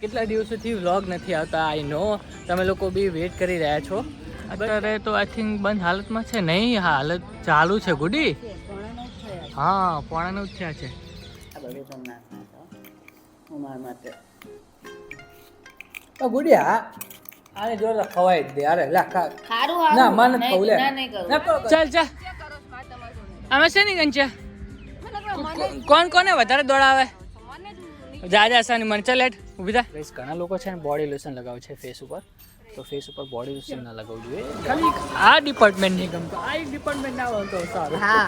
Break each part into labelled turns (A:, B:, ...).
A: કેટલા દિવસોથી વ્લોગ નથી આવતા. આઈ નો તમે લોકો બી વેટ કરી રહ્યા છો. અત્યારે તો આઈ થિંક બંધ હાલતમાં છે. નહીં, હાલત ચાલુ છે. ગુડી હા, પોણાનું જ થયા છે. ગુડિયા આને જો ખવાય જ દે. અરે લાખા ના મન ખવ લે. ચાલ ચાલ અમે છે ની ગંચા કોણ કોને વધારે દોડાવે જા જા સાની મન ચાલ હેડ ઊભી થા. ગાઈસ ઘણા લોકો છે ને બોડી લોશન લગાવે છે ફેસ ઉપર. તો ફેસ ઉપર બોડી લોશન ના લગાવવું જોઈએ. ખાલી આ ડિપાર્ટમેન્ટ નહીં ગમતો. આ ડિપાર્ટમેન્ટ ના હોય તો સારું. હા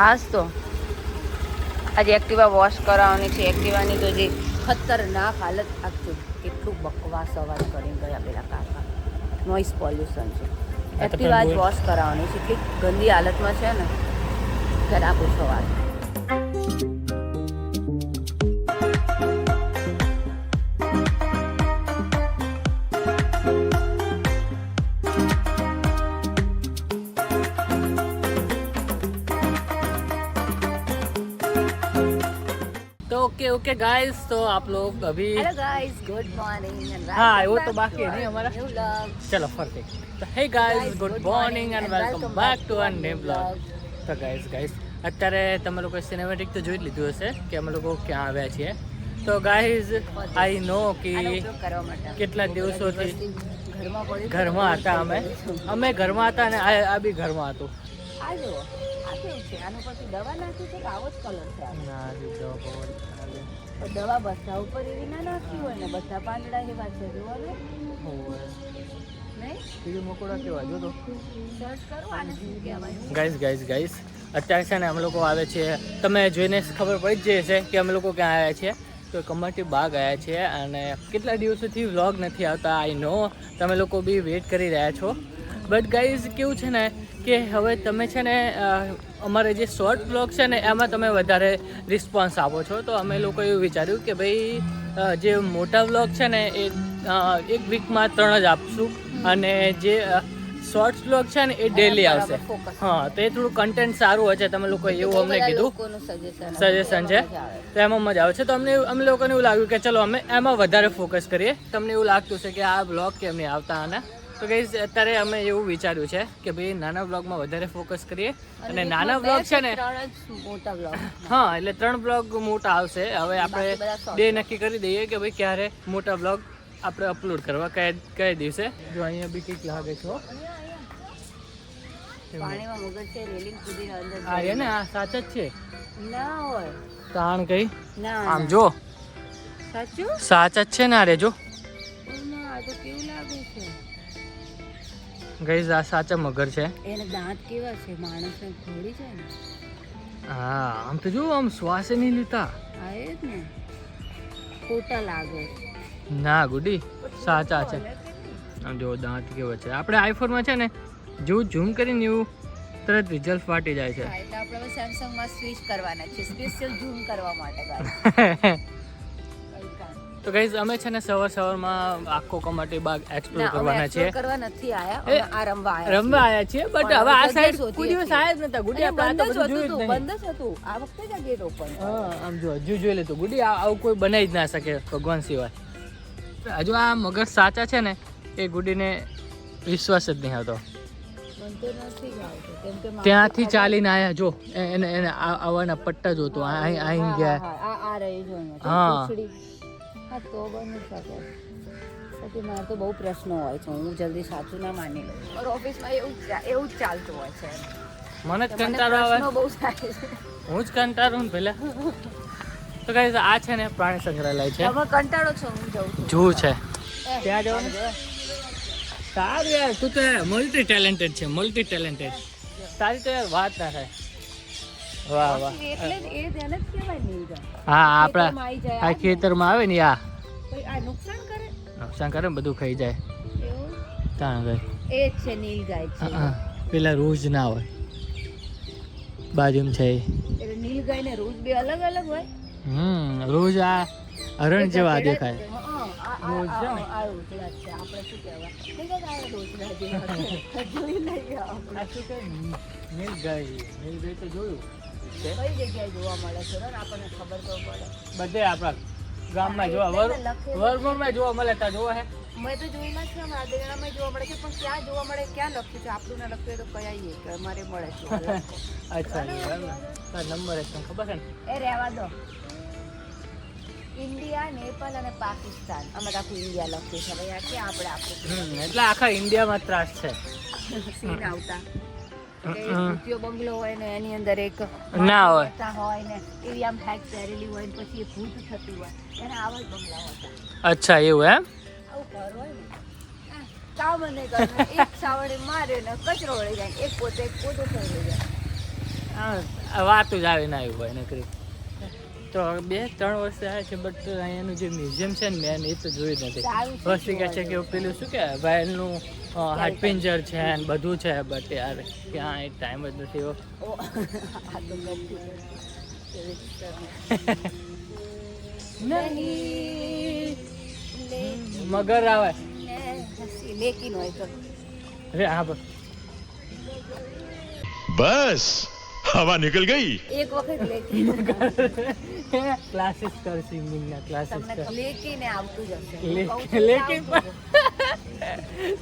B: આજ તો આજે એક્ટિવા વોશ કરાવવાની છે. એક્ટિવાની તો જે ખતરનાક હાલત આપજો. કેટલું બકવાસ અવાજ કરીને ગયા પેલા કાકા. નોઇઝ પોલ્યુશન છે. એક્ટિવા જ વોશ કરાવવાની છે. કેટલી ગંદી હાલતમાં છે ને જરા પૂછો વાત.
A: ओके गाइस, तो आप लोग अभी
B: हेलो गाइस, गुड मॉर्निंग.
A: हाँ वो तो बाकी है नहीं हमारा. चलो फरते. तो hey guys, good morning and welcome back to a new blog. તો ગાઈસ અત્યારે તમે લોકો સિનેમેટિક તો જોઈ જ લીધું હશે કે અમે લોકો ક્યાં આવ્યા છીએ. તો ગાઈસ આઈ નો કે કેટલા દિવસોથી ઘરમાં હતા. અમે ઘરમાં હતા અને આ બી ઘરમાં હતું.
B: આ જો આ કેવું છે? આનો પછી દવા નાખી છે કે આવો જ કલર છે?
A: ના
B: દવા બસ્તા ઉપર એવી ના નાખી હોય ને. બસ્તા પાંદડા એવા છે જોવો ને.
A: બીજું મકોડા કેવા જો તો
B: સર્ચ કરો આને શું કહેવાય.
A: ગાઈસ અત્યારે છે ને અમે લોકો આવે છે. તમે જોઈને ખબર પડી જ જશે કે અમે લોકો ક્યાં આવ્યા છીએ. તો કમાટી બાગ આવ્યા છીએ અને કેટલા દિવસોથી વ્લોગ નથી આવતા. આઈ નો તમે લોકો બી વેટ કરી રહ્યા છો. બટ ગાઈઝ કેવું છે ને કે હવે તમે છે ને અમારે જે શોર્ટ વ્લોગ છે ને એમાં તમે વધારે રિસ્પોન્સ આપો છો. તો અમે લોકો એવું વિચાર્યું કે ભાઈ જે મોટા વ્લોગ છે ને એ એક વીકમાં 3 જ આપશું અને જે શોર્ટ્સ વ્લોગ છે ને એ ડેલી આવશે. હા, તો એ થોડું કન્ટેન્ટ સારું હોય છે. તમે લોકો એવું અમને કીધું સજેશન છે તો એમાં મજા આવે છે. તો અમને લોકોને એવું લાગ્યું કે ચલો અમે એમાં વધારે ફોકસ કરીએ. તમને એવું લાગતું છે કે આ વ્લોગ કેમ નહીં આવતા અને તો ગાઈઝ અત્યારે અમે એવું વિચાર્યું છે કે ભાઈ નાના વ્લોગમાં વધારે ફોકસ કરીએ. અને નાના વ્લોગ છે ને હા એટલે 3 વ્લોગ મોટા આવશે. હવે આપણે ડે નક્કી કરી દઈએ કે ભાઈ ક્યારે મોટા વ્લોગ આપણે અપલોડ કરવા કયા દિવસે. જો અહીંયા બી કંઈક લાગે છે. આ ને આ સાચ જ છે
B: ના હોય
A: તાણ કઈ
B: ના
A: આમ જો
B: સાચું
A: સાચ જ છે ને. અરે જો
B: આ તો કેવું લાગે છે.
A: ગાઈઝ આ સાચા મગર છે.
B: એના દાંત કેવા છે? માણસને ઘોડી જાય ને.
A: હા આમ તો જો આમ શ્વાસ નહીં લેતા.
B: આ એ જ ને ખોટા લાગે.
A: ના ગુડી સાચા છે. આમ જો દાંત કેવો છે. આપણે આઈફોનમાં છે ને જેવું ઝૂમ કરીને એવું તરત રિઝલ્ટ ફાટી જાય છે.
B: એટલે આપણે હવે સેમસંગમાં સ્વિચ કરવાના છે સ્પેશિયલ ઝૂમ કરવા માટે.
A: તો ગાઈઝ અમે છે ને સવારમાં આખો કમાટી બાગ એક્સપ્લોર કરવાના છે.
B: કરવા નથી આયા, આ રમવા
A: આયા છીએ. બટ હવે આ સાઈડ કોઈ દિવસ આયા જ નતા. ગુડી આપણે તો બધું જોયું જ નહીં.
B: બંધ જ હતું. આ વખતે જ ગેટ ઓપન.
A: હા આમ જો હજુ જોઈ લેતું. ગુડી આવું કોઈ બનાવી જ ના શકે ભગવાન સિવાય. હજુ આ મગર સાચા છે ને એ ગુડીને વિશ્વાસ જ નહીં આવતો.
B: મને તો નથી જ આવતું કેમ કે
A: ત્યાંથી ચાલીને આયા જો એને એને આવવાના પટ્ટા જોતો અહીં ગયા
B: આ રહી જો
A: હા.
B: હા તો બની શકે પછી મારે તો બહુ પ્રશ્નો હોય છે હું જલ્દી સાચું ના માની લઉં મારા ઓફિસમાં એવું જ ચાલતું હોય છે
A: મને જ
B: તો મને
A: કંટાળો આવે
B: પ્રશ્નો બહુ થાય છે
A: હું જ કંટાળું ને પેલા તો કઈ આ છે ને પ્રાણી સંગ્રહાલય છે
B: તમે કંટાળો છો હું જઉં છું
A: જૂ છે ત્યાં જવાનું સારું યાર તું તો મલ્ટી ટેલેન્ટેડ છે મલ્ટી ટેલેન્ટેડ તારી તો યાર વાત ના થાય વાહ વાહ
B: એટલે જ એ તેને જ કહેવાય નીલગાય.
A: હા
B: ખેતરમાં
A: આપણા
B: આવી જાય
A: આ ખેતરમાં આવે ને આ
B: પછી આ નુકસાન કરે
A: નુકસાન કરે ને બધું ખાઈ જાય
B: એવું
A: ત્યાં ગઈ
B: એ જ છે નીલગાય છે
A: પેલા રોજ ના હોય બાજુમાં છે એ.
B: એટલે નીલગાય ને રોજ બે અલગ અલગ હોય
A: રોજ આ હરણ જેવા દેખાય
B: રોજ
A: રોજ છે ને?
B: આ રોજડા જ છે આપણે શું કહેવાય નીલગાય આ રોજડા જેવા છે. જોઈ લઈએ આપણે
A: આ શું કે નીલગાય તો જોયું છે
B: કઈ જગ્યાએ જોવા મળે છે ને આપણને ખબર તો પડે
A: બધે આપણા ગામમાં જોવા વરમોરમાં જોવા મળે ત્યાં જોવા હે
B: મેં તો જોયેલા છે અમારા દેરામાં જોવા મળે છે પણ ક્યાં જોવા મળે ક્યાં લખ્યું છે આપણું ના લખ્યું તો કયા કે અમારે મળે છે
A: અચ્છા નંબર છે તને ખબર છે ને
B: એ રહેવા દો ઇન્ડિયા નેપાલ અને પાકિસ્તાન અમે આખું ઇન્ડિયા લખ્યું છે ભાઈ આ ક્યાં આપણે આપણું
A: એટલે આખા ઇન્ડિયામાં ત્રાસ છે
B: સીન આવતા ભૂતિયો બંગલો હોય ને એની અંદર એક
A: ના હોય.
B: માતા હોય ને એવી આમ હેક પહેરેલી હોય ને પછી એ ભૂત થતી હોય એને આવા જ બંગલા હતા
A: અચ્છા એવું એમ
B: આવું ઘર હોય ને કામ નહીં કરે એક સાવડે મારે ને કચરો વળી જાય એક પોતે પોતું થઈ જાય
A: આ વાતું જ આવીને આવ્યું હોય નકરી તો 2-3 વર્ષ થયા છે બટ અહીંયાનું જે મ્યુઝિયમ છે ને મેં એ તો જોયું નથી
B: સારું છે
A: વસ્તી કહે છે કે પેલું શું કે વાયલનું હાડપિંજર છે ને બધું છે બટ યાર ક્યાં એ ટાઈમ જ નથી એવો
B: ઓ આ તો ગમતું
A: મગર આવે
B: લેકિન હોય તો
A: અરે હા બસ
C: बस हवा निकल गई
B: એક વખત લેકિન
A: ક્લાસીસ કર સિંગિંગના ક્લાસીસ
B: તમને
A: કર
B: લેકિન આવતું જ હશે
A: લેકિન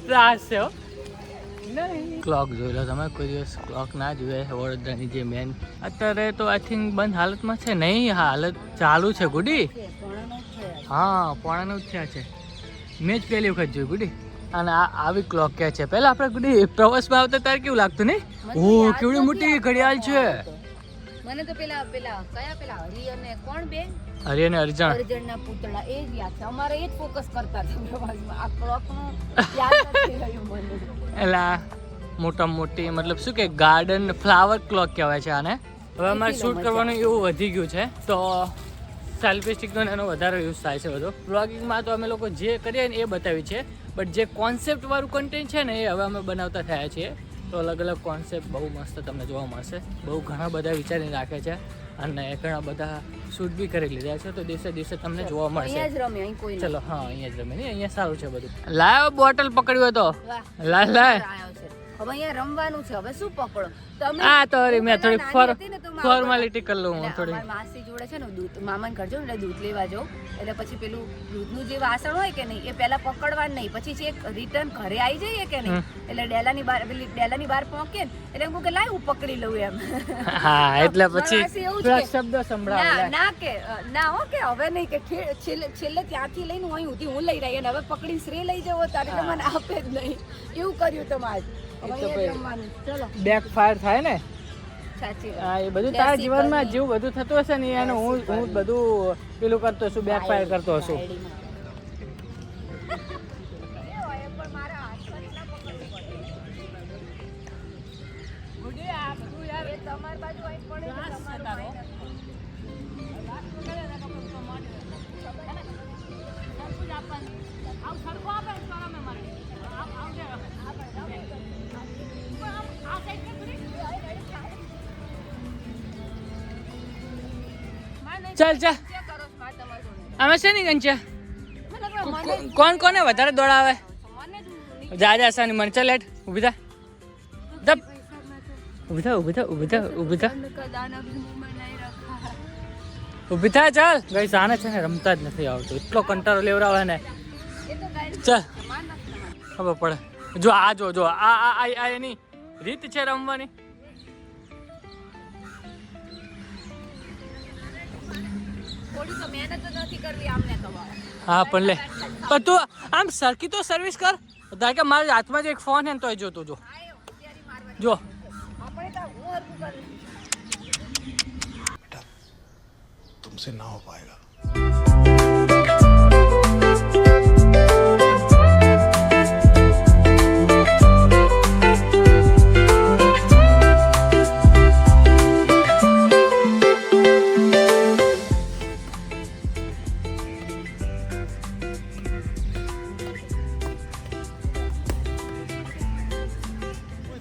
A: ત્રાસ છે ક્લોક જોઈ લો તમે કોઈ દિવસ ક્લોક ના જોયે વડોદરાની જે મેન અત્યારે તો આઈ થિંક બંધ હાલતમાં છે નહીં હાલત ચાલુ છે ગુડી હા પોણાનું જ થયા છે મેં જ પહેલી વખત જોયું ગુડી અને આ આવી ક્લોક કે છે પહેલા આપણે ગુડી પ્રવાસમાં આવતા ત્યારે કેવું લાગતું નહીં ઓહ કેવડી મોટી ઘડિયાળ છે
B: મને તો પેલા કયા હરી અને કોણ બે
A: હરી અને અર્જણ
B: અર્જણના પૂતળા એ જ યાદ છે અમારે એ જ ફોકસ કરતા હતા પ્રવાસમાં આ ક્લોકનું યાદ નથી રહ્યું મને
A: એલા મોટામાં મોટી મતલબ શું કે ગાર્ડન ફ્લાવર ક્લોક કહેવાય છે આને હવે અમારે શૂટ કરવાનું એવું વધી ગયું છે તો સેલ્ફી સ્ટિકનો એનો વધારે યુઝ થાય છે બધો બ્લોગિંગમાં તો અમે લોકો જે કરીએ ને એ બતાવી છે બટ જે કોન્સેપ્ટ વાળું કન્ટેન્ટ છે ને એ હવે અમે બનાવતા થયા છીએ તો અલગ અલગ કોન્સેપ્ટ બહુ મસ્ત તમને જોવા મળશે બહુ ઘણા બધા વિચારીને રાખે છે અને ઘણા બધા શૂટ બી કરી લીધા છે તો દિવસે દિવસે તમને જોવા મળશે
B: અહીંયા જ રમે અહીં કોઈ નથી.
A: ચલો હા અહીંયા જ રમે ને અહીંયા સારું છે બધું લાવ બોટલ પકડ્યો તો
B: વાહ,
A: લાય લાય
B: આવ્યો છે. હવે અહીંયા રમવાનું છે હવે શું પકડો તમે
A: આ તો અરે મેં
B: હું
A: થોડી
B: પહેલા નાની હતી ને તો મારા
A: ફોર્માલિટી કરી લઉં હું
B: એટલે
A: થોડી
B: અમારી માસી જોડે છે ને દૂધ મામાને કરજો ને એટલે દૂધ લેવા જાઉં એટલે પછી પેલું દૂધનું જે વાસણ હોય કે નહીં એ પહેલા પકડવાનું નહીં પછી જે રિટર્ન ઘરે આવી જઈએ કે નહીં એટલે ડેલાની બહાર પહોંચે ને એટલે એમ કહું કે લાય હું પકડી લઉં એમ
A: હા એટલે પછી
B: માસી એવું જ
A: થોડા
B: કે,
A: શબ્દો સંભળાવે
B: ના હો કે હવે નહીં કે છેલ્લે ત્યાંથી લઈને હું અહીં સુધી હું લઈ રહી અને હવે પકડીને શ્રી લઈ જવો તારે તો મને આપે જ નહીં એવું કર્યું તમારે હવે
A: તો
B: અહીંયા જ
A: ભાઈ.
B: રમવાનું. ચલો
A: બેક ફાયર થાય ને
B: સાચી વાત.
A: હા એ બધું તારા
B: દેશી
A: જીવનમાં
B: બની.
A: જેવું બધું થતું હશે ને એનું હું બધું પેલું કરતો છું બેક ફાયર કરતો હશું
B: ડાયરીમાં. એ હોય પણ મારા હાથમાં ના પકડવું પડે. એ તમારી બાજુ અહીં પડે ને તમારું અહીં નથી.
A: ચાલ ચાલ
B: શું કરો છો? મારે તમારી જોડે.
A: અમે છે ને ગંચા
B: મને લાગે મને
A: કોણ કોને વધારે દોડાવે
B: મને જ
A: જા જા સાની મને ચાલ હેઠ ઊભી થા ધપ ઊભી થા ઊભી થા ચાલ ગઈ સાને છે ને રમતા જ નથી આવતું એટલો કંટાળો લેવડાવે ને ચાલ ખબર પડે જો આ જો આ એની રીત છે રમવાની.
B: થોડી તો મહેનત નથી કરવી આમને તો.
A: હા પણ લે, પણ તું આમ સરખી તો સર્વિસ કર. ધાર કે મારા હાથમાં જ એક ફોન છે ને તોય જોતું જો જો.
B: આપણે તો હું હરકું કરું.
C: तुमसे ना हो पाएगा.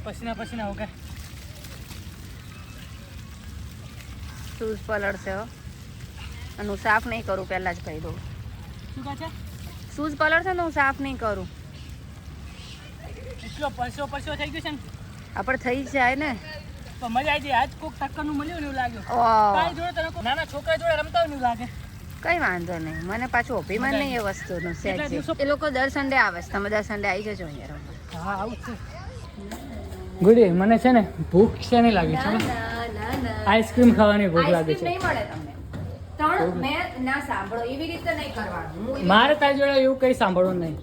A: પસીના પસીના હો ગયા.
B: શૂઝ પલળશે હો. અને હું સાફ નહીં કરું, પહેલાં જ કહી દઉં.
A: શું કહે છે?
B: શૂઝ પલળશે ને હું સાફ નહીં કરું.
A: એટલો પરસો થઈ ગયો છે ને.
B: આપણે થઈ જ જાય ને.
A: તો મજા આવી જાય. આજ કોક ટક્કરનું મળ્યું ને એવું લાગ્યું.
B: ઓહ,
A: કાંઈ જોડે તને કોઈ નાના છોકરા જોડે રમતા હોય ને એવું લાગે.
B: કઈ વાંધો નહીં, મને પાછું અભિમાન નહીં એ વસ્તુનું.
A: કેટલા
B: સેજ
A: દિવસો-
B: એ લોકો દર સન્ડે આવે છે, તમે દર સન્ડે આવી જજો અહીંયા રમવા.
A: હા આવું છે. ગુડી મને છે ને ભૂખ છે નહીં લાગી છે. આઈસ્ક્રીમ ખાવાની ભૂખ લાગે છે.
B: નહીં મળે તમને. ત્રણ મેં ના સાંભળો, એવી રીતે નહીં કરવાનું. હું
A: મારે તારી જોડે એવું કઈ સાંભળવું નહીં.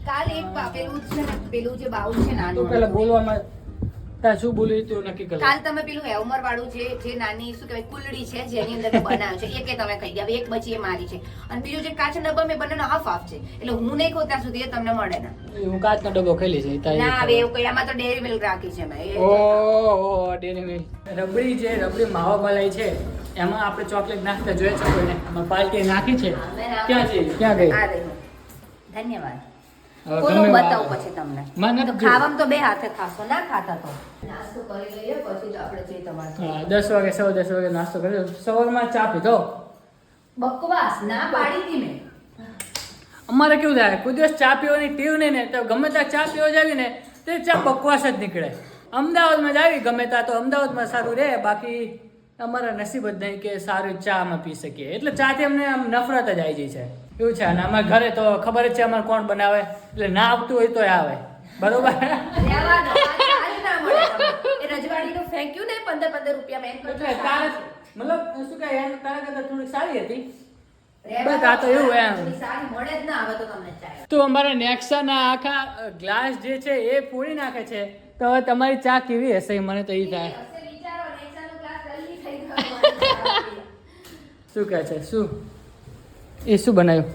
B: કાલ એક પેલું છે ને, પેલું જે બાઉલ છે
A: તું
B: નાનું,
A: પેલા બોલવામાં તાર શું બોલી તું નક્કી કર.
B: કાલ તમે પેલું હેવમર વાળું જે નાની શું કહેવાય કુલડી છે જેની અંદર બનાવ્યું છે, એ કે તમે ખાઈ ગયા. હવે એક બચી એ મારી છે, અને બીજું જે કાચના ડબ્બા મેં બંનેનો હાફ હાફ છે, એટલે હું નહીં ખાઉં ત્યાં સુધી એ તમને મળે ના.
A: હું કાચનો ડબ્બો ખાઈ છે
B: ના હવે એવું કઈ, આમાં તો ડેરી મિલ્ક રાખી છે મેં.
A: ઓહો ડેરી મિલ્ક. રબડી જે રબડી માવા મલાઈ છે એમાં આપણે ચોકલેટ નાખતા જોઈએ છે કોઈને. આમાં પાર્ટી નાખી છે. ક્યાં છે? ક્યાં ગઈ?
B: આ રહી. ધન્યવાદ.
A: હવે
B: બોલો,
A: તમે
B: બતાવું પછી તમને.
A: મને
B: તો
A: નથી
B: ખાવામાં તો બે હાથે ખાશો, ના ખાતા તો નાસ્તો કરી લઈએ પછી તો આપણે જે તમારે.
A: હા 10 વાગે 10 વાગે નાસ્તો કર્યો. સવારમાં ચા પીધો.
B: બકવાસ ના પાડી હતી મેં.
A: અમારે કેવું થાય, કોઈ દિવસ ચા પીવાની ટેવ નહીં ને તો ગમે ત્યાં ચા પીવા જાવી ને તે ચા બકવાસ જ નીકળે. અમદાવાદમાં જાવી ગમે ત્યાં તો અમદાવાદમાં સારું રહે, બાકી અમારા નસીબ જ નહીં કે સારું ચા અમે પી શકીએ. એટલે ચાથી અમને આમ નફરત જ આવી જાય છે એવું છે. અને અમારા ઘરે તો ખબર જ છે અમારે કોણ બનાવે, એટલે ના આવતું હોય તોય આવે. બરોબર.
B: રહેવા દો, આ ચાય ના મળે તમને. એ રજવાડીનું ફેંક્યું ને 15 રૂપિયા મેં એમ
A: એટલે તારે મતલબ શું કહે એમ તારા કરતાં થોડીક સારી હતી.
B: રહેવા
A: બસ આ તો
B: દો,
A: એવું એમ.
B: થોડી સારી મળે જ ના આવે તો તમને ચાય.
A: તો અમારા નેક્સાના આખા ગ્લાસ જે છે એ ફોડી નાખે છે. તો હવે તમારી ચા કેવી હશે મને તો એ થાય.
B: હશે વિચારો, નેક્સાનો ગ્લાસ જલ્દી થઈ ગયો.
A: શું કહે છે? શું એ શું બનાવ્યું?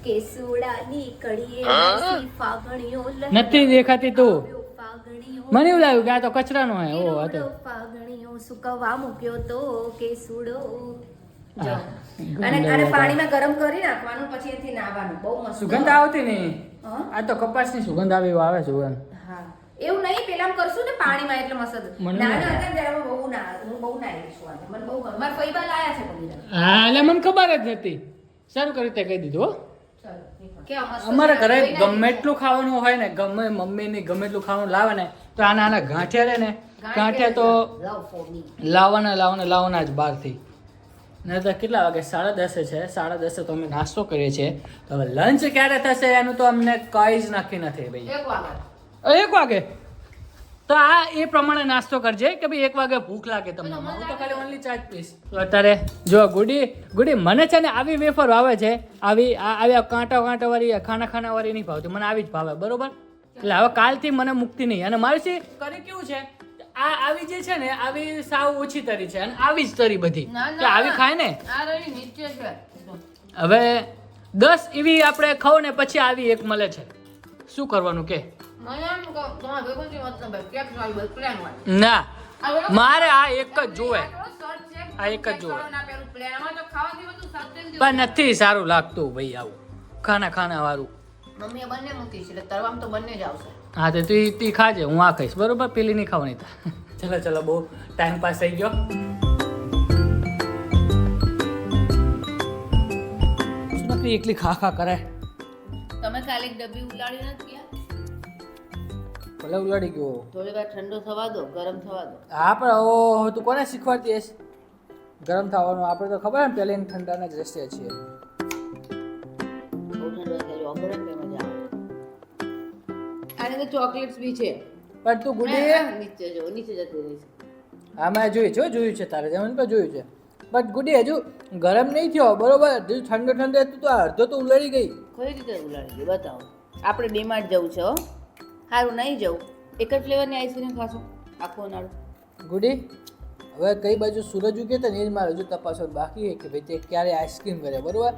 B: કેસુડાની કડીએ નાસી ફાગણીઓ લહેરાવ્યો
A: નથી દેખાતી તું.
B: ફાગણીઓ
A: મને એવું લાગ્યું કે આ તો કચરાનો હે. ઓ આ તો
B: ઈરોડો ફાગણીઓ સુકવવા મૂક્યો તો કેસુડો. જો.
A: હા,
B: અને પાણીમાં ગરમ કરી નાખવાનું, પછી એથી નાહવાનું. બહુ મસ્ત
A: સુગંધ આવતી નહીં.
B: હા?
A: આ તો કપાસની સુગંધ આવે એવું આવે સુગંધ.
B: હા એવું નહીં, પેલા આમ કરશું ને પાણીમાં એટલે મસ્ત.
A: મને
B: નાના
A: ના
B: હતા ત્યારે હું બહુ નાહી છું આજે. મને બહુ ગમે. મારા ફઈબા લાયા છે પગીરા.
A: હા એટલે મને ખબર જ નથી. સારું કર્યું તે કહી દીધું હો.
B: ચલો કેવા મસ્ત
A: અમારા
B: છે.
A: ઘરે
B: જોઈ નાખી.
A: ગમે એટલું ખાવાનું હોય ને, ગમે મમ્મીની ગમે એટલું ખાવાનું લાવે ને તો આના આના ગાંઠિયા રહે ને, ગાંઠિયા તો
B: Love for me.
A: લાવવાના જ બહારથી. ને તો કેટલા વાગે? 10:30 છે. 10:30 તો અમે નાસ્તો કરીએ છીએ. તો હવે લંચ ક્યારે થશે એનું તો અમને કઈ જ નક્કી નથી ભાઈ.
B: 1 વાગે.
A: 1 વાગે તો આ એ પ્રમાણે નાસ્તો કરજે કે ભાઈ 1 વાગે ભૂખ લાગે તમને. હું તો ખાલી ઓનલી ચા જ પીશ. તો અત્યારે જો ગુડી મને છે ને આવી વેફર ભાવે છે. આવી કાંટા વાળી ખાના વાળી નહીં ભાવતી મને. આવી જ ભાવે બરોબર. એટલે હવે કાલથી મને મુક્તિ નહીં. અને મારે છે કરી કેવું છે, આવી જે છે ને આવી સાવ ઓછી તરી છે અને આવી જ તરી બધી કે આવી ખાય ને.
B: આ રહી નીચે છે.
A: હવે 10 એવી આપણે ખાવ ને પછી આવી એક મળે છે. શું કરવાનું કે?
B: મને એમ કહો, તમારે ભેગું થી મતલબ કેક વાળી બસ પ્લેન હોય.
A: ના મારે આ એક જ જોવે.
B: આ
A: એક જ જોવે.
B: ના પેલું પ્લેન આમાં તો ખાવાથી બધું સસ્તું જ
A: પણ નથી સારું લાગતું ભાઈ આવું ખાના વાળું.
B: મમ્મીએ બંને મૂકી છે એટલે તરવામાં તો બંને જ આવશે.
A: હા તો તું ખાજે, હું આ ખાઈશ બરોબર. પેલી નહીં ખાવાની તો. ચલો બહુ ટાઈમ પાસ થઈ ગયો. નકરી એકલી ખા કરે.
B: તમે કાલે એક ડબ્બી ઉલાડી નથી ગયા?
A: ભલે ઉલાડી ગયો.
B: થોડી વાર ઠંડો થવા દો, ગરમ થવા દો.
A: હા પણ ઓહો તું કોને શીખવાડતી હશે ગરમ થવાનું? આપણે તો ખબર ને પહેલી ઠંડાના જ રસ્તે છીએ.
B: બહુ ઠંડો થઈ ગયો, ગરમ પે મજા આવે. આની તો ચોકલેટ્સ બી છે.
A: પણ તું ગુડી
B: નીચે જો નીચે જતી રહી છે.
A: હા મેં જોયું છે તારે જમીન પર જોયું છે. બટ ગુડી હજુ ગરમ નહીં થયો બરોબર, હજુ ઠંડો હતું તો અડધો તો ઉલળી ગઈ.
B: કઈ રીતે ઉલાડી ગઈ બતાવો. આપણે ડીમાર્ટ જવું છે હો. સારું નહીં જવું, એક જ ફ્લેવરની આઈસ્ક્રીમ ખાશો આખો ઉનાળો.
A: ગુડી હવે કઈ બાજુ સૂરજ ઉગે તો એ જ મારે હજુ તપાસો બાકી છે કે ભાઈ તે ક્યારે આઈસ્ક્રીમ કરે બરોબર.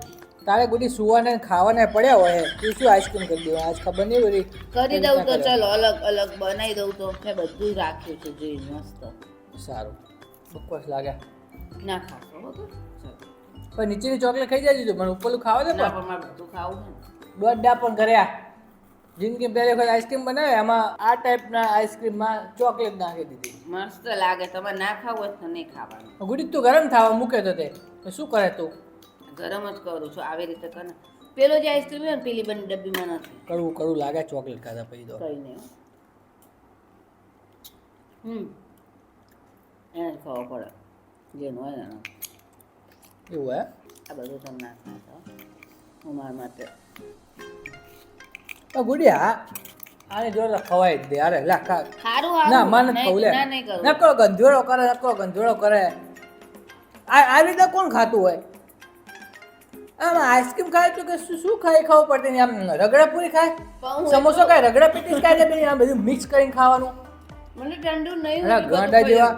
A: તારે ગુડી સુવાના ખાવાના પડ્યા હોય તું શું આઈસ્ક્રીમ કરી દેવા આજ ખબર નહીં પડી.
B: કરી દઉં તો ચલો અલગ અલગ બનાવી દઉં તો મેં બધું રાખ્યું છે જોઈ મસ્ત.
A: સારું બકવાસ લાગે
B: ના ખાશો હો તો
A: પણ નીચેની ચોકલેટ ખાઈ જાય પણ ઉપરનું ખાવા દે
B: ના
A: પણ
B: પણ મારે બધું ખાવું છે ને.
A: દોડડા પણ કર્યા જિંદગી પહેલી વખત આઈસ્ક્રીમ બનાવે એમાં આ ટાઈપના આઈસ્ક્રીમમાં ચોકલેટ નાખી દીધી.
B: મસ્ત લાગે. તમારે ના ખાવું હોય તો નહીં ખાવાનું.
A: ગુડી તું ગરમ થવા મૂકે તો તે તો શું કરે તું?
B: ગરમ જ કરું છું આવી રીતે કરે. પેલો જે આઈસ્ક્રીમ છે ને પેલી બંને ડબ્બીમાં નથી.
A: કડવું લાગે ચોકલેટ ખાધા પછી તો
B: કઈ નહીં એને જ ખાવો પડે જેનું હોય ને
A: એવું હે.
B: આ બધું તમે ના ખાતા હું મારા માટે.
A: ગુડી હા આની જોડે ખવાય જ દે અરે લા ખા
B: સારું
A: ના માન ખવલે
B: ના નહીં કરું.
A: નકો ગંધોળો કરે આ રીતે કોણ ખાતું હોય આમ આઈસ્ક્રીમ ખાય તો કે શું ખાય ખાવું પડતી નહીં આમ રગડા પૂરી ખાય સમોસો ખાય રગડા પેટીસ ખાય છે આ બધું મિક્સ કરીને ખાવાનું.
B: મને ઠંડુ નહીં
A: ગાંડા જેવા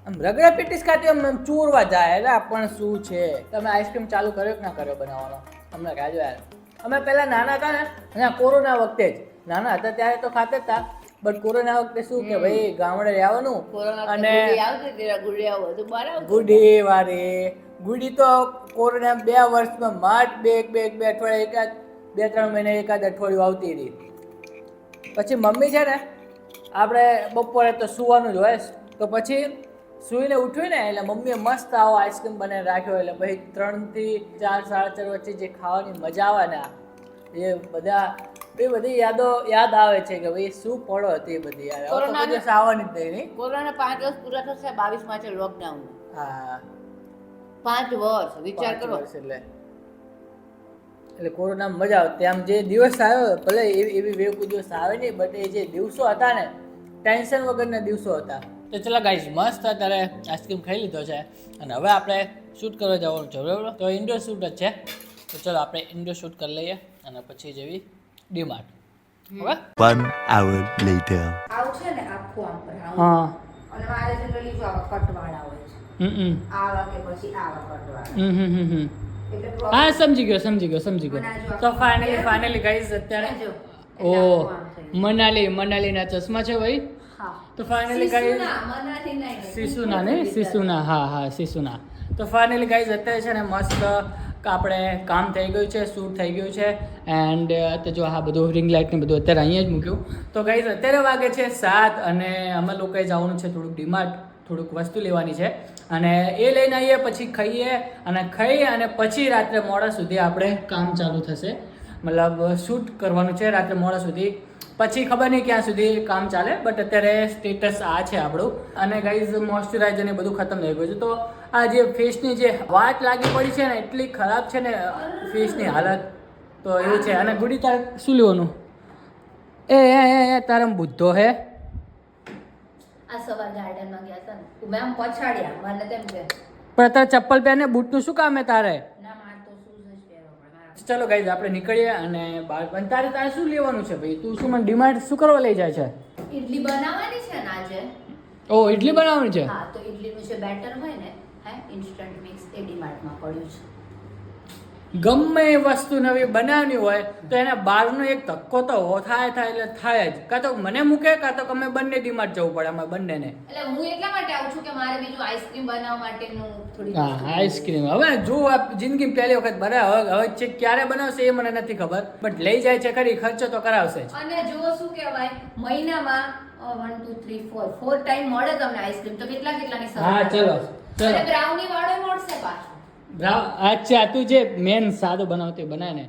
A: આમ રગડા પેટીસ ખાતી આમ ચોરવા જાય એટલે પણ શું છે તમે આઈસ્ક્રીમ ચાલુ કર્યો કે ના કર્યો બનાવવાનો હમણાં કાજો યાર. અમે પહેલા નાના હતા ને કોરોના વખતે જ નાના હતા ત્યારે તો ખાતા જ હતા બટ કોરોના વખતે શું કે ભાઈ ગામડે આવવાનું અને ગુડી વાળી ગુડી તો કોરોના 2 વર્ષમાં માર્ચ બે અઠવાડિયા 2-3 મહિને એકાદ અઠવાડિયું આવતી રહી. પછી મમ્મી છે ને આપણે બપોરે તો સુવાનું જ હોય તો પછી સૂઈને ઉઠ્યું ને એટલે મમ્મીએ મસ્ત આવો આઈસ્ક્રીમ બનાવીને રાખ્યો એટલે ભાઈ 3 થી 4 સાડા 4 વચ્ચે જે ખાવાની મજા આવે ને એ બધી યાદ આવે છે કે ભાઈ શું પડો હતી એ બધી યાર હવે તો દિવસ આવવાની જ નહીં.
B: કોરોના 5 વર્ષ પૂરા થશે 22 માર્ચે લોકડાઉન.
A: હા
B: 5 વર્ષ વિચાર કરો
A: એટલે કોરોનામાં મજા આવતી આમ જે દિવસ આવ્યો ભલે એવી વેવ કોઈ દિવસ આવે નહીં બટ એ જે દિવસો હતા ને ટેન્શન વગરના દિવસો હતા. તો ચલો ગાઈઝ મસ્ત અત્યારે આઈસ્ક્રીમ ખાઈ લીધો છે અને હવે આપણે શૂટ કરવા જવાનું છે બરાબર. તો ઇન્ડોર શૂટ જ છે તો ચલો આપણે ઇન્ડોર શૂટ કરી લઈએ અને પછી જેવી ડીમાર્ટ. હવે
D: 1 hour later.
B: આવું છે ને આખું આમ પર
A: હા
B: અને મારે જનરલી જો આવા કટવાળા હોય છે આવા કે પછી આવા કટવાળા એટલે
A: હા સમજી ગયો તો ફાઇનલી ગાઈઝ અત્યારે ઓ મનાલીના ચશ્મા છે ભાઈ. તો ફાઇનલી ગાઈઝ સિસુના હા તો ફાઇનલી ગાઈઝ અત્યારે છે ને મસ્ત આપણે કામ થઈ ગયું છે શૂટ થઈ ગયું છે એન્ડ જો હા બધું રિંગ લાઇટ ને બધું અત્યારે અહીંયા જ મૂક્યું. તો ગાઈઝ અત્યારે વાગે છે 7 અને અમે લોકોએ જવાનું છે થોડુંક ડીમાર્ટ થોડુંક વસ્તુ લેવાની છે અને એ લઈને આવીએ પછી ખાઈએ અને પછી રાત્રે મોડા સુધી આપણે કામ ચાલુ થશે મતલબ શૂટ કરવાનું છે રાત્રે મોડા સુધી પછી ખબર નહીં ક્યાં સુધી કામ ચાલે બટ અત્યારે સ્ટેટસ આ છે આપણું. અને ગાઈઝ મોઇશ્ચરાઇઝર ને બધું ખતમ થઈ ગયું છે તો આ જે ફેસની જે વાટ લાગી પડી છે ને એટલી ખરાબ છે ને ફેસની હાલત તો એવું છે. અને ગુડી તારે શું લેવાનું એ તારા બુદ્ધો હે
B: આ સવાર ગાર્ડનમાં ગયા હતા ને મેં આમ પછાડ્યા મને તેમ કે
A: પણ તારે ચપ્પલ પહેરને બૂટનું શું કામ હે તારે?
B: ના માર તો શૂઝ જ પહેરવા પડે.
A: ચલો ગાઈઝ આપણે નીકળીએ અને બહાર પણ તારે શું લેવાનું છે ભાઈ? તું શું મને ડીમાર્ટ શું કરવા લઈ જાય છે?
B: ઇડલી બનાવવાની છે ને આજે.
A: ઓ ઇડલી બનાવવાની છે?
B: હા તો ઇડલીનું જે બેટર હોય ને ઇન્સ્ટન્ટ મિક્સ એ ડીમાર્ટમાં પડ્યું છે.
A: ગમે એ વસ્તુ નવી બનાવવાની હોય તો એને બહારનો એક ધક્કો તો થાય એટલે થાય જ. કાં તો મને મૂકે કાં તો અમે બંને ડીમાર્ટ જવું પડે અમે બંનેને.
B: એટલે હું એટલા માટે આવું છું કે મારે બીજું આઈસ્ક્રીમ બનાવવા માટેનું થોડી
A: હા આઈસ્ક્રીમ હવે જો જિંદગી પહેલી વખત બનાવે હવે છે ક્યારે બનાવશે એ મને નથી ખબર બટ લઈ જાય છે ખરી ખર્ચો તો કરાવશે જ.
B: અને જો શું કહેવાય મહિનામાં 1 2 3 4 ટાઈમ મળે તમને આઈસ્ક્રીમ તો કેટલાની
A: હા ચલો
B: અને બ્રાઉની વાળો મળશે પાછું.
A: અચ્છા તું જે મેન સાદું બનાવતી બનાય ને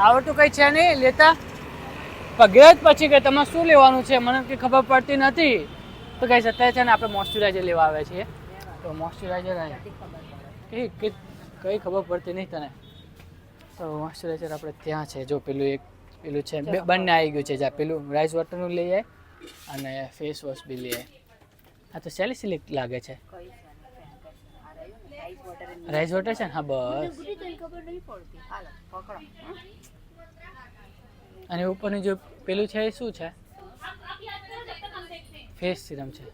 A: આવડતું કઈ છે નહીં લેતા પગે જ પછી કે તમારે શું લેવાનું છે મને કઈ ખબર પડતી નથી તો કઈ અત્યારે છે ને આપણે મોઇશ્ચરાઇઝર લેવા આવે છીએ તો મોઇશ્ચરાઇઝર કઈ ખબર પડતી નહીં તને. તો મોઇશ્ચરાઇઝર આપણે ત્યાં છે જો પેલું છે બંને આવી ગયું છે. જ્યાં પેલું રાઈસ વોટરનું લઈ આવે અને ફેસ વોશ બી લઈ આવે. આ તો સેલિસિલિક લાગે છે. રાઈસ વોટર છે ને? હા બસ. અને ઉપરની જો પેલું છે એ શું છે? ફેસ સિરમ છે.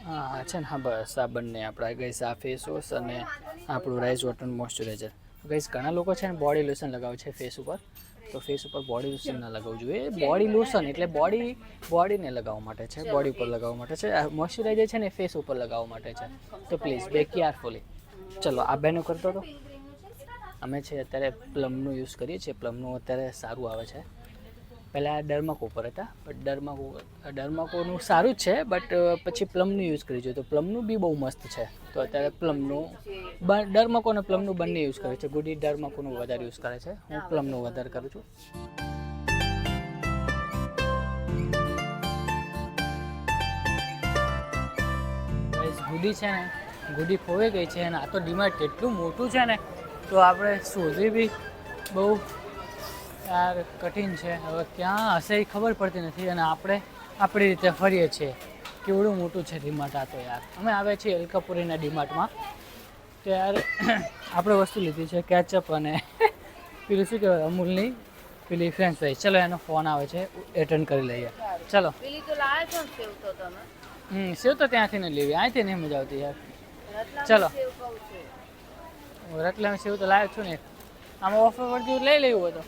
A: હા છે ને? હા બસ આ બંને આપણા ગઈસ આ ફેસ વોશ અને આપણું રાઈસ વોટર મોઇશ્ચરાઇઝર. ગઈસ ઘણા લોકો છે ને બોડી લોશન લગાવે છે ફેસ ઉપર. તો ફેસ ઉપર બોડી લોશન ના લગાવવું જોઈએ. બોડી લોશન એટલે બોડીને લગાવવા માટે છે, બોડી ઉપર લગાવવા માટે છે. મોઇશ્ચરાઇઝર છે ને ફેસ ઉપર લગાવવા માટે છે. તો પ્લીઝ બે કેરફુલી. ચલો આ બેનું કરતો હતો. અમે છે અત્યારે પ્લમનું યુઝ કરીએ છીએ. પ્લમનું અત્યારે સારું આવે છે. પહેલાં ડર્માકો ઉપર હતા, બટ ડર્માકોનું સારું જ છે, બટ પછી પ્લમનું યુઝ કરી જોઈએ. તો પ્લમનું બી બહુ મસ્ત છે. તો અત્યારે પ્લમનું ડર્માકો અને પ્લમનું બંને યુઝ કરે છે. ગુડી ડર્માકોનું વધારે યુઝ કરે છે, હું પ્લમનું વધારે કરું છું. ગુડી છે ને, ગુડી ખોવાઈ ગઈ છે અને આ તો ડીમાર્ટ એટલું મોટું છે ને તો આપણે શોધવી બી બહુ યાર કઠિન છે. હવે ક્યાં હશે એ ખબર પડતી નથી અને આપણે આપણી રીતે ફરીએ છીએ. કેવડું મોટું છે ડીમાર્ટ આ તો યાર. અમે આવ્યા છીએ અલકાપુરીના ડીમાર્ટમાં. તો યાર આપણે વસ્તુ લીધી છે કેચઅપ અને પેલું શું કહેવાય અમૂલની પેલી ફ્રેન્ચ ફ્રાઈઝ. ચલો એનો ફોન આવે છે, એટેન્ડ કરી લઈએ. ચલો. સેવ તો ત્યાંથી ને લેવી, અહીંથી નહીં મજા આવતી યાર. ચલો રતલામી સેવ તો લાવ્યો છું ને. આમાં ઓફર પડતી લઈ લેવું હતો.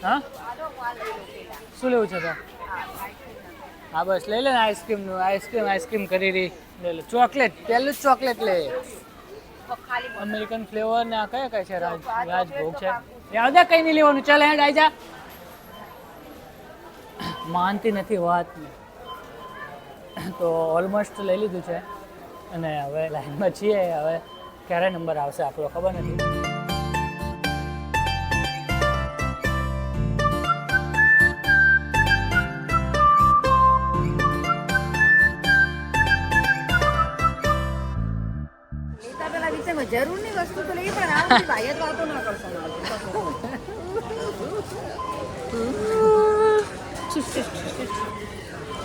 A: હા શું લેવું છે તો? હા બસ લઈ લે ને આઈસ્ક્રીમનું. આઈસ્ક્રીમ કરી રહી લઈ લે. ચોકલેટ પહેલું જ ચોકલેટ લે. અમેરિકન ફ્લેવર ને આ કયા છે? રાજભોગ છે. યાદા કંઈ નહીં લેવાનું. ચાલ હેડ આવી જા. માનતી નથી વાત. તો ઓલમોસ્ટ લઈ લીધું છે અને હવે લાઈનમાં છીએ. હવે ક્યારે નંબર આવશે આપણો ખબર નથી.
B: જરૂરની વસ્તુ તો લઈ પણ આ ભાઈ જ વાતો ના કરશો.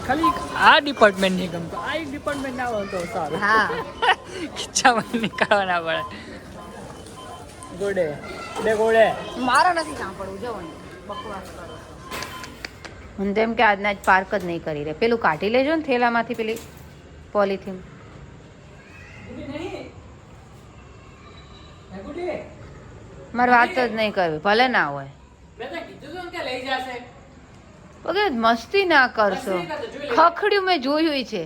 A: ખાલી આ ડિપાર્ટમેન્ટ નહીં ગમતો, આ ડિપાર્ટમેન્ટ ના હોય તો સારું.
B: હા
A: ખીચામાં નીકળવા ના પડે. ગોડે બે ગોડે
B: મારા નથી સાંભળવું. જવાનું બકવાસ કરો. હું તેમ કે આજના જ પાર્ક જ નહીં કરી રહે. પેલું કાઢી લેજો ને થેલામાંથી પેલી પોલિથીન. મારે વાત જ નહીં કરવી, ભલે ના હોય. ઓકે મસ્તી ના કરશો. ખખડ્યું મેં જોયું છે.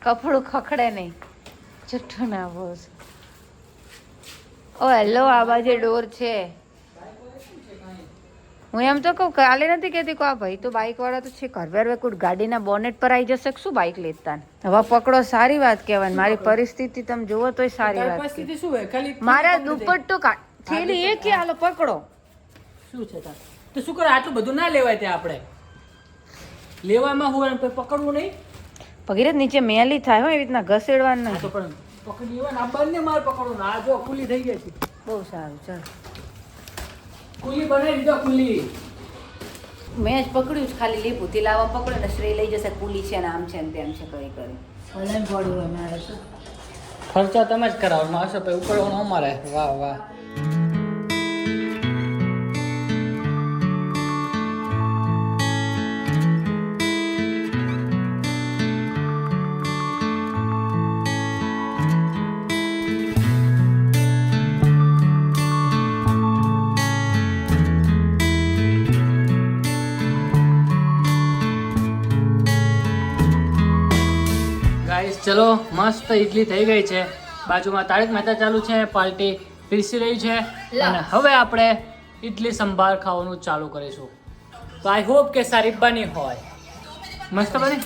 B: કપડું ખખડે નહીં. જુઠ્ઠું ના બોસ. ઓ હેલો આ બાજુ ડોર છે. હું એમ તો કહું કાલે નથી કહેતી કે આ ભાઈ તો બાઇક વાળા તો છે ઘરવેર કોઈ ગાડીના બોનેટ પર આવી જશે શું બાઇક લેતા. હવે પકડો સારી વાત કહેવાય. મારી પરિસ્થિતિ તમે જુઓ તોય સારી વાત.
A: પરિસ્થિતિ શું હોય? ખાલી
B: મારા દુપટ્ટો થેલી એ કે હાલો પકડો.
A: શું છે તાર? તો શું કરે? આટલું બધું ના લેવાય ત્યાં આપણે. લેવામાં હોય પકડવું નહીં.
B: પગીરે નીચે મેલી થાય હોય એવી રીતના ઘસેડવાનું
A: આ
B: નહીં.
A: તો પણ પકડી લેવાય ને. આ બંને માર પકડવું. આ જો ખુલ્લી થઈ ગઈ છે.
B: બહુ સારું ચાલ.
A: ખુલ્લી બનાવી દીધો. ખુલ્લી
B: મેં જ પકડ્યું જ ખાલી લીપુથી લાવવા પકડ્યું ને શ્રેય લઈ જશે કુલી છે ને આમ છે ને તેમ છે કરી કરી. ભલે પડ્યું હોય મારે શું
A: ખર્ચા તમે જ કરાવવાનો હશે પછી ઉપરવાનો અમારે. વાહ વાહ. ચલો મસ્ત ઇડલી થઈ ગઈ છે. બાજુમાં તારક મહેતા ચાલુ છે, પાર્ટી પીરસી રહી છે અને હવે આપણે ઇડલી સંભાર ખાવાનું ચાલુ કરીશું. તો આઈ હોપ કે સારી બની હોય. મસ્ત બની.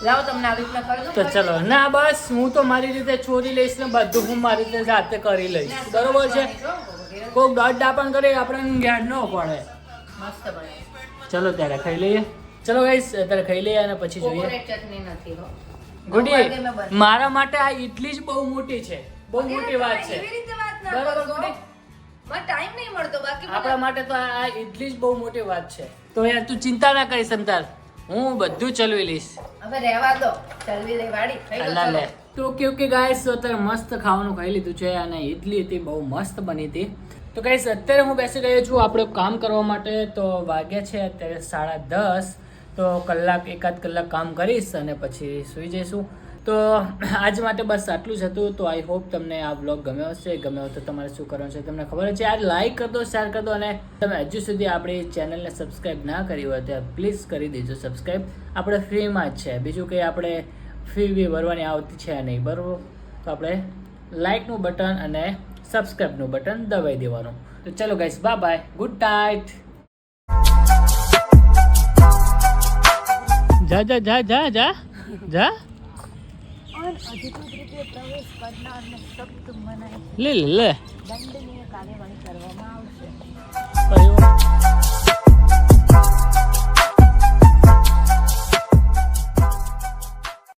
B: લાવો તમને આવી રીતના કરી દો.
A: તો ચલો. ના બસ હું તો મારી રીતે ચોરી લઈશ ને બધું હું મારી રીતે જાતે કરી લઈશ. બરોબર છે. કોઈક દોઢ ડાપણ કરે આપણે ઘેર ન પડે.
B: મસ્ત બને.
A: ચલો ત્યારે ખાઈ લઈએ. ચલો ગાઈસ અત્યારે ખાઈ લઈએ અને પછી જોઈએ.
B: ચટણી નથી હો.
A: ગુડી
B: વાગે મેં બંધ.
A: મારા માટે આ ઇડલી જ બહુ મોટી છે, બહુ મોટી વાત છે.
B: એવી રીતે વાત ના
A: બરાબર,
B: કરશો.
A: ગુડી?
B: મને ટાઈમ નહીં મળતો બાકી મને-
A: આપણા માટે તો આ ઇડલી જ બહુ મોટી વાત છે. તો યાર તું ચિંતા ના કરીશ સમતાર, હું બધું ચલવી લઈશ.
B: હવે રહેવા દો ચલવી લે વાડી થઈ ગયો,
A: અલ્લા
B: ચલો.
A: લે. તો ઓકે ગાઈસ, તો અત્યારે મસ્ત ખાવાનું ખાઈ લીધું છે અને ઇડલી હતી બહુ મસ્ત બની હતી. તો ગાઈસ અત્યારે હું બેસી ગયો છું આપણે કામ કરવા માટે. તો વાગ્યા છે અત્યારે 10:30. તો એકાદ કલાક કામ કરીશ અને પછી સૂઈ જઈશું. તો આજ માટે બસ આટલું જ હતું. તો આઈ હોપ તમને આ બ્લોગ ગમ્યો હશે. ગમ્યો હોય તો તમારે શું કરવાનું છે તમને ખબર છે. યાર લાઈક કરી દો, શેર કરી દો અને તમે હજુ સુધી આપણી ચેનલને સબસ્ક્રાઈબ ના કરી હોય તો પ્લીઝ કરી દેજો સબસ્ક્રાઈબ. આપણે ફ્રીમાં જ છે, બીજું કંઈ આપણે ફી બી ભરવાની આવતી છે નહીં, બરાબર? તો આપણે લાઇકનું બટન અને સબસ્ક્રાઈબનું બટન દબાવી દેવાનું. તો ચલો guys, bye bye, good night. જા જા જા જા જા જા
B: અનઅધિકૃત રીતે પ્રવેશ કરનારને સખ્ત મનાઈ છે.
A: લે લે લે.
B: દંડનીય કાર્યવાહી કરવામાં આવશે.